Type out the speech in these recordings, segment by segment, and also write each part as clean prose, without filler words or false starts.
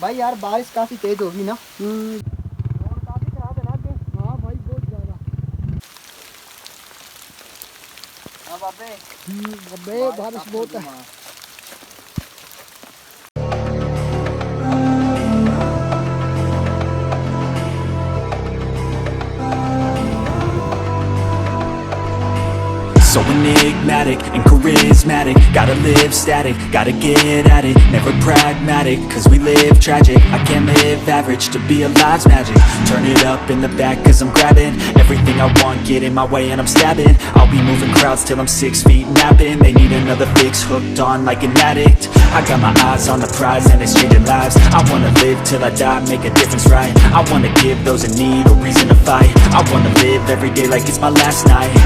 भाई यार बारिश काफी तेज होगी ना। और काफी खराब है ना आगे। हाँ भाई बहुत ज्यादा। अब अबे अबे बारिश बहुत है। So enigmatic and charismatic. Gotta live static, gotta get at it. Never pragmatic, cause we live tragic. I can't live average, to be alive's magic. Turn it up in the back cause I'm grabbing everything I want, get in my way and I'm stabbing. I'll be moving crowds till I'm 6 feet napping. They need another fix, hooked on like an addict. I got my eyes on the prize and it's changing lives. I wanna live till I die, make a difference, right? I wanna give those in need a reason to fight. I wanna live every day like it's my last night.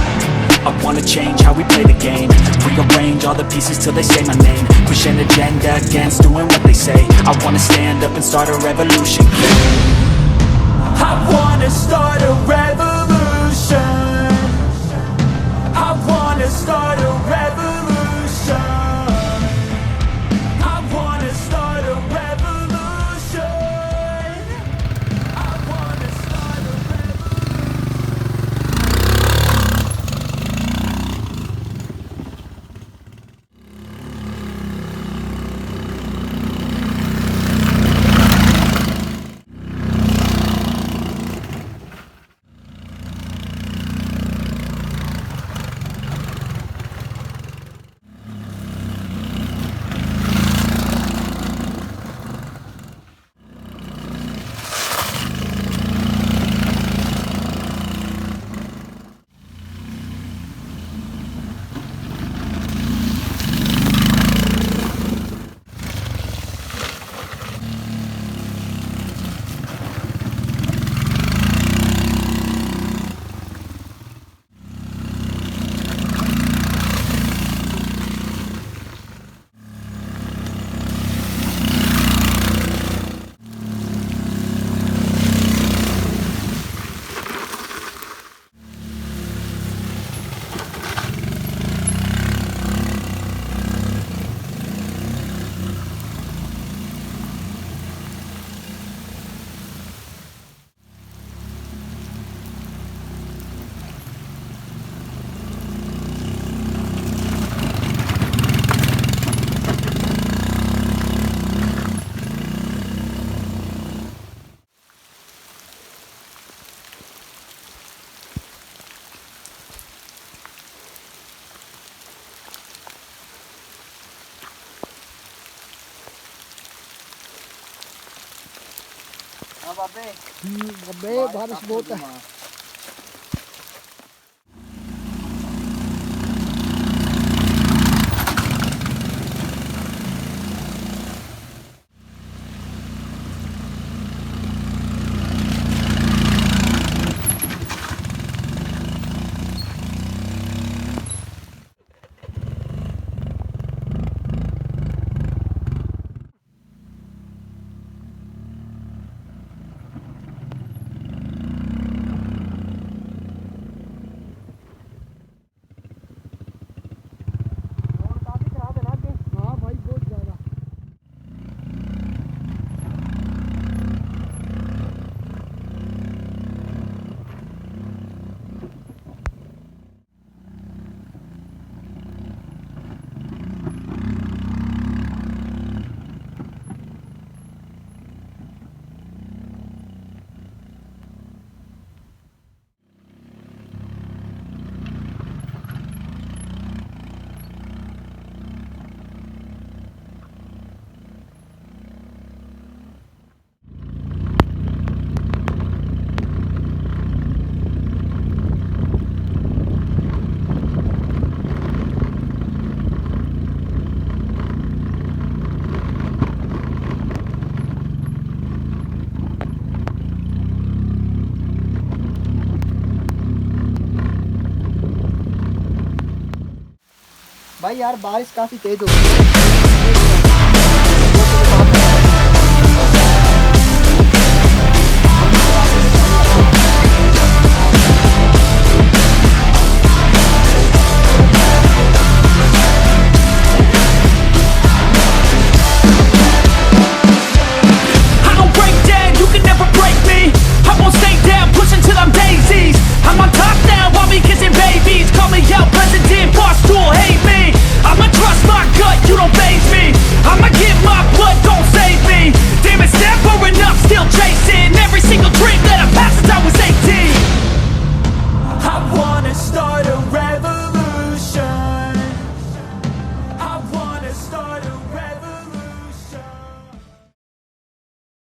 I wanna change how we play the game. Rearrange all the pieces till they say my name. Push an agenda against doing what they say. I wanna stand up and start a revolution. I wanna start a revolution. I wanna start a revolution. I wanna start a revolution. I wanna start a अब अबे अबे बारिश बहुत है। और काफी खराब है ना आगे। हाँ भाई बहुत ज्यादा। भाई यार बारिश काफी तेज होगी।